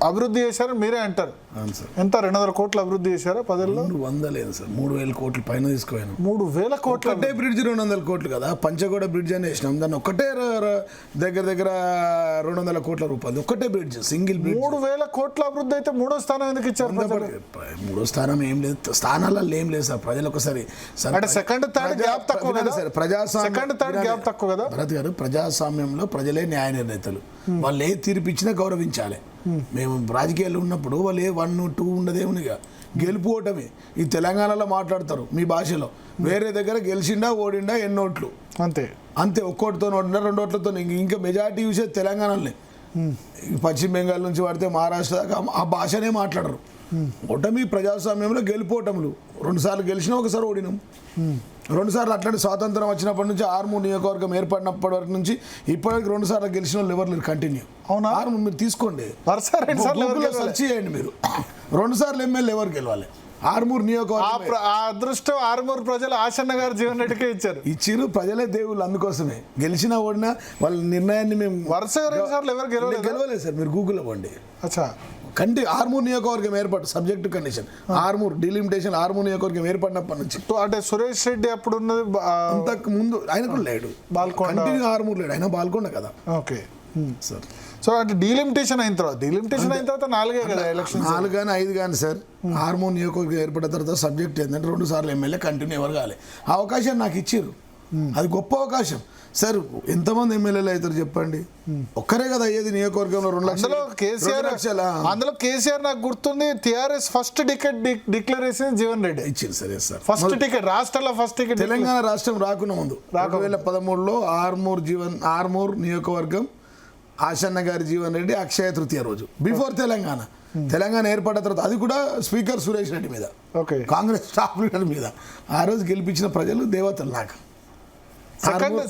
అభివృద్ధి చేశారని మీరే అంటారు. అవును సార్. ఎంత 200 కోట్లు అభివృద్ధి చేశారా 10 300 లేదు సార్, 3000 కోట్లు పైన తీసుకుపోయాను. 3000 కోట్లు ఒకటే బ్రిడ్జ్ 200 కోట్లు కదా, పంచగూడ బ్రిడ్జ్ అని వేసినాం, దాన్ని ఒకటే దగ్గర 200 కోట్ల రూపాయలు ఒకటే బ్రిడ్జ్, సింగిల్ బ్రిడ్జ్. 3000 కోట్ల అభివృద్ధి అయితే 3వ స్థానం ఎందుకు ఇచ్చారు? 3వ స్థానం ఏం లేదు, స్థానాలలో ఏం లేదు సార్. ప్రజలు ఒకసారి అంటే సెకండ్ థర్డ్ గ్యాప్ తక్కువ కదా సార్, సెకండ్ థర్డ్ గ్యాప్ తక్కువ కదా భరత్ గారు. ప్రజాస్వామ్యంలో ప్రజలే న్యాయ నిర్ణేతలు, వాళ్ళు ఏ తీర్పు ఇచ్చినా గౌరవించాలి. మేము రాజకీయాల్లో ఉన్నప్పుడు వాళ్ళు 1, 2 ఉండదేమునిగా గెలుపు ఓటమి. ఈ తెలంగాణలో మాట్లాడతారు మీ భాషలో, వేరే దగ్గర గెలిచిండా ఓడిండా ఎన్నోట్లు అంతే అంతే, ఒక్కోటితో ఓడినా 2 ఓట్లతో. ఇంకా మెజార్టీ చూసే తెలంగాణలోనే. పశ్చిమ బెంగాల్ నుంచి పడితే మహారాష్ట్ర దాకా ఆ భాషనే మాట్లాడరు. ఓటమి ప్రజాస్వామ్యంలో గెలుపోటములు. 2 సార్లు గెలిచినా, ఒకసారి ఓడినాం. 2 సార్లు అట్లాంటి స్వాతంత్రం వచ్చినప్పటి నుంచి ఆర్మూర్ నియోజకవర్గం ఏర్పడినప్పటి వరకు నుంచి ఇప్పటివరకు 2 సార్లు గెలిచిన వాళ్ళు ఎవరు లేరు కంటిన్యూ. అవునా? ఆర్మూర్ మీరు తీసుకోండి, గూగుల్లో సెర్చ్ చేయండి మీరు. 2 సార్లు ఎమ్మెల్యే ఎవరు గెలవాలి ఆర్మూర్ నియోజకవర్గం. ఆ అదృష్టం ఆర్మూర్ ప్రజలు ఆశన్న గారు జీవన్ రెడ్డికే ఇచ్చిరు. ప్రజలే దేవుళ్ళు, అందుకోసమే గెలిచినా ఓడినా వాళ్ళ నిర్ణయాన్ని మేము వరుసగా 2 సార్లు ఎవరు గెలవలేదు సార్. మీరు గూగుల్లో పోండి. అచ్చా, ఆర్మూర్ నియోజకవర్గం ఏర్పాటు subject condition, Armoor delimitation, Armoor నియోజకవర్గం ఏర్పడినప్పటి నుంచి. అంటే సురేష్ రెడ్డి అప్పుడు ఉన్నది అంతకు ముందు ఆయన కూడా లేడు, కంటిన్యూ ఆర్మూర్ లేడు, ఆయన బాల్కొండ కదా. Okay sir. సో అంటే డీలిమిటేషన్ అయిన తర్వాత 4 కదా ఎలక్షన్, 4 కానీ 5 కానీ సార్. ఆర్మూర్ నియోజకవర్గం ఏర్పడిన తర్వాత సబ్జెక్ట్ ఏంటంటే 2 సార్లు ఎమ్మెల్యే కంటిన్యూ ఎవరు కాలే. ఆ అవకాశం నాకు ఇచ్చారు, అది గొప్ప అవకాశం సార్. ఎంతమంది ఎమ్మెల్యేలు అవుతారు చెప్పండి? ఒక్కరే కదా అయ్యేది నియోజకవర్గంలో 2 లక్షలు. అందులో కేసీఆర్ నాకు గుర్తుంది, టిఆర్ఎస్ ఫస్ట్ టికెట్ డిక్లేర్ చేసింది జీవన్ రెడ్డి ఇచ్చింది. సరే సార్, ఫస్ట్ టికెట్ రాష్ట్రంలో ఫస్ట్ టికెట్. తెలంగాణ రాష్ట్రం రాకుండా ముందు 2013లో ఆర్మూర్ నియోజకవర్గం ఆశన్న గారి జీవన్ రెడ్డి అక్షయ తృతీయ రోజు, బిఫోర్ తెలంగాణ ఏర్పడిన తర్వాత, అది కూడా స్పీకర్ సురేష్ రెడ్డి మీద, కాంగ్రెస్ స్టాఫ్ లీడర్ మీద. ఆ రోజు గెలిపించిన ప్రజలు దేవతలు. నాకు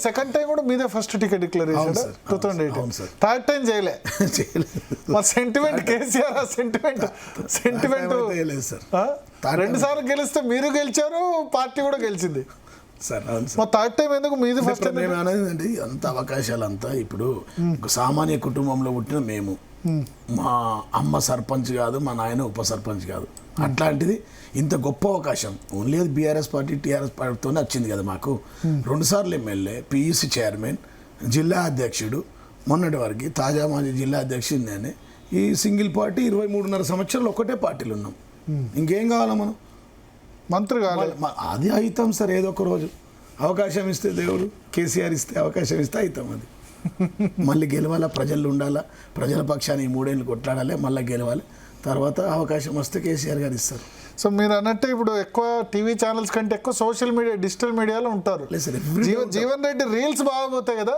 సెకండ్ టైం కూడా మీదే ఫస్ట్ టికెట్ డిక్లేర్ చేశారు 2018. థర్డ్ టైం చేయలేదు. మా సెంటిమెంట్ కేసీఆర్, సెంటిమెంట్ 2 సార్లు గెలిస్తే మీరు గెలిచారు, పార్టీ కూడా గెలిచింది సార్. మా థర్డ్ టైం ఎందుకు మీది ఫస్ట్? మేము అనేది అంత అవకాశాలు అంతా ఇప్పుడు సామాన్య కుటుంబంలో పుట్టిన మేము, మా అమ్మ సర్పంచ్ కాదు, మా నాయన ఉప సర్పంచ్ కాదు. అట్లాంటిది ఇంత గొప్ప అవకాశం ఓన్లీ అది బీఆర్ఎస్ పార్టీ టీఆర్ఎస్ పార్టీతోనే వచ్చింది కదా మాకు. 2 సార్లు ఎమ్మెల్యే, పిఈసి చైర్మన్, జిల్లా అధ్యక్షుడు, మొన్నటి వరకు తాజా మాజీ జిల్లా అధ్యక్షుడు నేనే. ఈ సింగిల్ పార్టీ 23.5 సంవత్సరాలు ఒకటే పార్టీలు ఉన్నాం. ఇంకేం కావాలా మనం? మంత్రి కావాలి, అది అవుతాం సార్. ఏదో ఒక రోజు అవకాశం ఇస్తే దేవుడు, కేసీఆర్ ఇస్తే అవకాశం ఇస్తే అవుతాం. అది మళ్ళీ గెలవాలా, ప్రజలు ఉండాలా, ప్రజల పక్షాన్ని 3 ఏళ్ళు కొట్లాడాలి, మళ్ళీ గెలవాలి. తర్వాత అవకాశం వస్తే కేసీఆర్ గారు ఇస్తారు. సో మీరు అన్నట్టు ఇప్పుడు ఎక్కువ టీవీ ఛానల్స్ కంటే ఎక్కువ సోషల్ మీడియా, డిజిటల్ మీడియాలో ఉంటారు. జీవన్ రెడ్డి రీల్స్ బాగా పోతాయి కదా.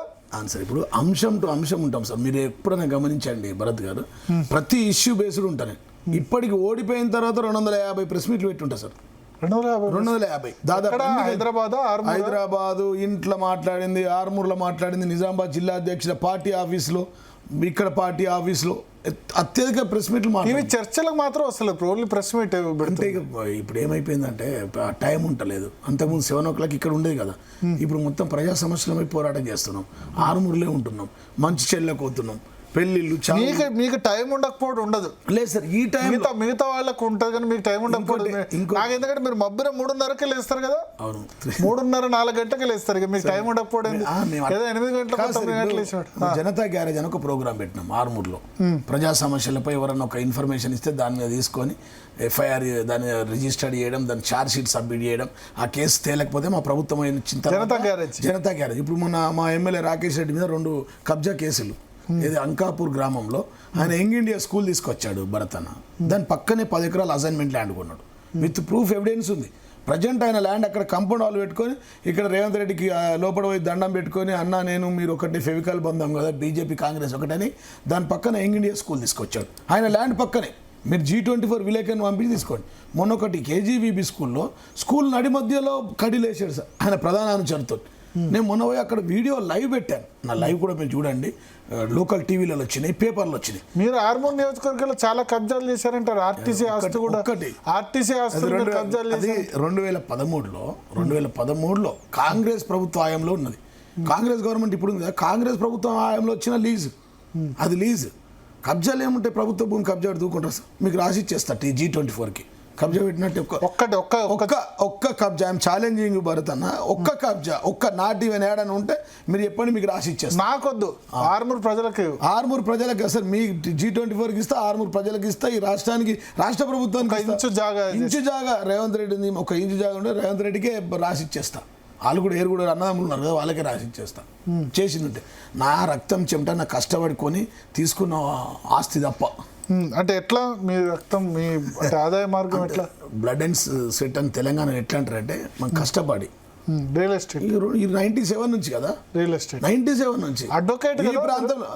సార్ ఇప్పుడు అంశం టు అంశం ఉంటాం సార్. మీరు ఎప్పుడైనా గమనించండి భరత్ గారు, ప్రతి ఇష్యూ బేస్డ్ ఉంటాను. ఇప్పటికి ఓడిపోయిన తర్వాత 250 ప్రెస్ మీట్లు పెట్టి ఉంటారు సార్. 250 దాదాపు. హైదరాబాదు ఇంట్లో మాట్లాడింది, ఆర్మూర్లో మాట్లాడింది, నిజామాబాద్ జిల్లా అధ్యక్షుల పార్టీ ఆఫీస్లో, ఇక్కడ పార్టీ ఆఫీస్లో అత్యధిక ప్రెస్ మీట్లు మాట్లాడి. చర్చలకు మాత్రం అసలు ఓన్లీ ప్రెస్ మీట్. అంటే ఇప్పుడు ఏమైపోయిందంటే టైం ఉంటలేదు. అంతకుముందు 7 o'clock ఇక్కడ ఉండేది కదా. ఇప్పుడు మొత్తం ప్రజా సమస్యలపై పోరాటం చేస్తున్నాం, ఆర్మూర్లో ఉంటున్నాం, మంచి చెల్లెకు పోతున్నాం, పెళ్ళిళ్ళు. మీకు టైం ఉండకపోవడం ఉండదు లేదు సార్. ఈ టైం మిగతా వాళ్ళకు ఉంటుంది కానీ మీకు టైం ఉండకపోవడం. నాకు ఎందుకంటే మీరు మబ్బున 3:30కి లేస్తారు కదా. అవును, 3:30, 4 గంటలకి లేస్తారు. ఇక మీకు టైం ఉండకపోవడం 8 గంటలకు. జనతా గ్యారేజ్ అని ఒక ప్రోగ్రామ్ పెట్టినాం ఆర్మూర్లో. ప్రజా సమస్యలపై ఎవరన్నా ఒక ఇన్ఫర్మేషన్ ఇస్తే దాని మీద తీసుకొని ఎఫ్ఐఆర్ దాన్ని రిజిస్టర్ చేయడం, దాని ఛార్జ్ షీట్ సబ్మిట్ చేయడం. ఆ కేసు తేలకపోతే మా ప్రభుత్వం జనతా గ్యారేజ్ ఇప్పుడు మొన్న మా ఎమ్మెల్యే రాకేష్ రెడ్డి మీద 2 కబ్జా కేసులు. ఇది అంకాపూర్ గ్రామంలో ఆయన యంగ్ ఇండియా స్కూల్ తీసుకొచ్చాడు భరత్ అన్న. దాని పక్కనే 10 ఎకరాల అసైన్మెంట్ ల్యాండ్ కొన్నాడు, విత్ ప్రూఫ్ ఎవిడెన్స్ ఉంది. ప్రజెంట్ ఆయన ల్యాండ్ అక్కడ కంపౌండ్ హాల్ పెట్టుకొని, ఇక్కడ రేవంత్ రెడ్డికి లోపల పోయి దండం పెట్టుకొని, అన్న నేను మీరు ఒకటి ఫెవికాల్ బంధం కదా, బీజేపీ కాంగ్రెస్ ఒకటని దాని పక్కన యంగ్ ఇండియా స్కూల్ తీసుకొచ్చాడు. ఆయన ల్యాండ్ పక్కనే. మీరు G24 విలేకరుని పంపించి తీసుకోండి. మొన్నొకటి KGVB స్కూల్ నడి మధ్యలో కడిలేసాడు సార్ ఆయన ప్రధాన అనుచరుతో. నేను మొన్న పోయి అక్కడ వీడియో లైవ్ పెట్టాను. నా లైవ్ కూడా మీరు చూడండి, లోకల్ టీవీలలో వచ్చినాయి, పేపర్లు వచ్చినాయి. మీరు ఆర్మూర్ నియోజకవర్గంలో చాలా కబ్జాలు చేశారంటారు. ఆర్టీసీ ఆస్తి కూడా, ఆర్టీసీ ఆస్తి 2013లో కాంగ్రెస్ ప్రభుత్వ హయాంలో ఉన్నది. కాంగ్రెస్ గవర్నమెంట్ ఇప్పుడు ఉంది కదా, కాంగ్రెస్ ప్రభుత్వం హయాంలో వచ్చిన లీజు, అది లీజు. కబ్జాలు ఏముంటాయి? ప్రభుత్వ భూమి కబ్జా పెట్టి దూకుంటారు సార్, మీకు రాసి ఇచ్చేస్తా G24కి కబ్జా పెట్టినట్టు ఒక్క కబ్జా. ఐఎమ్ ఛాలెంజింగ్ భరత్ అన్న, ఒక్క కబ్జా, ఒక్క నాట్ ఈవెన్ ఏడని ఉంటే మీరు చెప్పండి, మీకు రాసి ఇచ్చేస్తా. నాకొద్దు, ఆర్మూర్ ప్రజలకు సార్, మీ G24కి ఇస్తా, ఆర్మూర్ ప్రజలకు ఇస్తా, ఈ రాష్ట్రానికి, రాష్ట్ర ప్రభుత్వానికి ఇంచు జాగా రేవంత్ రెడ్డి ఉంది, ఒక ఇంచు జాగా ఉంటే రేవంత్ రెడ్డికే రాసి ఇచ్చేస్తా. వాళ్ళు కూడా ఏరు కూడా అన్నదమ్ములు ఉన్నారు కదా, వాళ్ళకే రాసి ఇచ్చేస్తా. చేసిందంటే నా రక్తం చెమట, నా కష్టపడుకొని తీసుకున్న ఆస్తి తప్ప. అంటే ఎట్లా మీ రక్తం, మీ అంటే ఆదాయ మార్గం ఎట్లా? బ్లడ్ అండ్ స్వెట్ అని తెలంగాణ ఎట్లా అంటారంటే, మనం కష్టపడి రియల్ ఎస్టేట్ ఈ 97 నుంచి కదా, రియల్ ఎస్టేట్ 97 నుంచి అడ్వకేట్ ఈ ప్రాంతంలో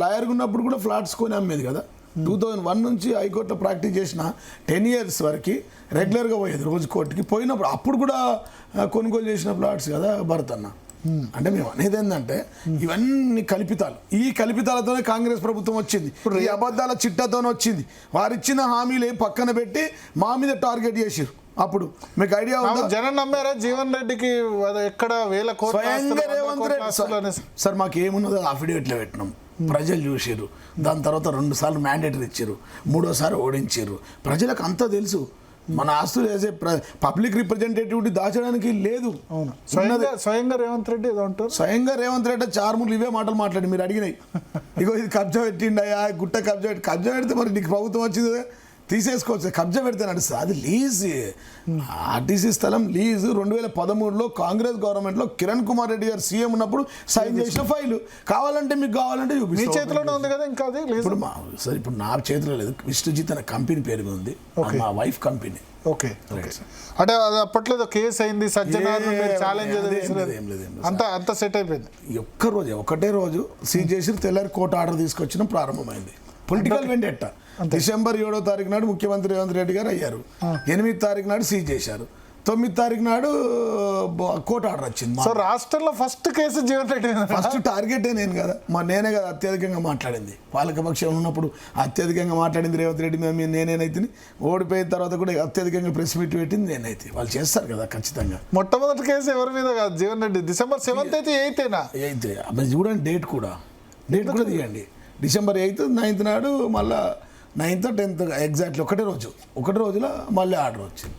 లాయర్గా ఉన్నప్పుడు కూడా ఫ్లాట్స్ కొని అమ్మేది కదా. 2001 నుంచి హైకోర్టులో ప్రాక్టీస్ చేసిన 10 years వరకు రెగ్యులర్గా పోయేది రోజు కోర్టుకి. పోయినప్పుడు అప్పుడు కూడా కొనుగోలు చేసిన ప్లాట్స్ కదా భరత్ అన్న. అంటే మేము అనేది ఏంటంటే, ఇవన్నీ కల్పితాలు. ఈ కల్పితాలతోనే కాంగ్రెస్ ప్రభుత్వం వచ్చింది, ఇప్పుడు ఈ అబద్ధాల చిట్టాతోనే వచ్చింది. వారు ఇచ్చిన హామీలు పక్కన పెట్టి మా మీద టార్గెట్ చేసారు. అప్పుడు మీకు ఐడియా ఉందా? జనం నమ్మారా జీవన్ రెడ్డికి? ఎక్కడ వేల కోట్ల స్వయంగా రేవంత్ రెడ్డి సార్, మాకు ఏమున్నదో అఫిడవిట్లో పెట్టినాం, ప్రజలు చూసారు. దాని తర్వాత 2 సార్లు మ్యాండేటరీ ఇచ్చారు, 3వసారి ఓడించారు. ప్రజలకు అంతా తెలుసు. మన ఆస్తులు వేసే పబ్లిక్ రిప్రజెంటేటివిటీ దాచడానికి లేదు. స్వయంగా రేవంత్ రెడ్డి స్వయంగా రేవంత్ రెడ్డి చార్మూర్లు ఇవే మాటలు మాట్లాడి మీరు అడిగినాయి. ఇగో ఇది కబ్జా పెట్టిండయా, గుట్ట కబ్జా పెడితే మరి నీకు ప్రభుత్వం వచ్చింది తీసేసుకోవచ్చు. కబ్జా పెడితే నడుస్తుంది, అది లీజ్. ఆర్టీసీ స్థలం లీజు 2013లో కాంగ్రెస్ గవర్నమెంట్లో కిరణ్ కుమార్ రెడ్డి గారు సీఎం ఉన్నప్పుడు సైన్ చేసిన ఫైలు. కావాలంటే మీకు కావాలంటే మీ చేతిలోనే ఉంది కదా. ఇంకా అది ఇప్పుడు సార్, ఇప్పుడు నా చేతిలో లేదు, విష్ణుజిత్ అనే కంపెనీ పేరు ఉంది, మా వైఫ్ కంపెనీ. ఓకే, అంటే అది అప్పట్లో కేసు అయింది, సజ్జనార్ ఛాలెంజ్ అంతా సెట్ అయిపోయింది. ఒకటే రోజు సీజ్ చేసి తెల్లారి కోర్టు ఆర్డర్ తీసుకొచ్చిన ప్రారంభమైంది. పొలిటికల్ వెండెట్టా. డిసెంబర్ 7వ తారీఖు నాడు ముఖ్యమంత్రి రేవంత్ రెడ్డి గారు అయ్యారు, 8వ తారీఖు నాడు సీజ్ చేశారు, 9వ తారీఖు నాడు కోర్టు ఆర్డర్ వచ్చింది. సో రాష్ట్రంలో first case Jeevan Reddy, first టార్గెటే నేను కదా, నేనే కదా అత్యధికంగా మాట్లాడింది. పాలకపక్షం ఉన్నప్పుడు అత్యధికంగా మాట్లాడింది రేవంత్ రెడ్డి మీద నేనైతే. ఓడిపోయిన తర్వాత కూడా అత్యధికంగా ప్రెస్ మీట్ పెట్టింది నేనైతే. వాళ్ళు చేస్తారు కదా ఖచ్చితంగా. మొట్టమొదటి కేసు ఎవరి మీద కాదు, జీవన్ రెడ్డి. December 7th అయితే 8th చూడండి, డేట్ కూడా తీయండి. December 8th, 9th నాడు మళ్ళీ 9th, 10th ఎగ్జాక్ట్లీ ఒకటే రోజులో మళ్ళీ ఆర్డర్ వచ్చింది.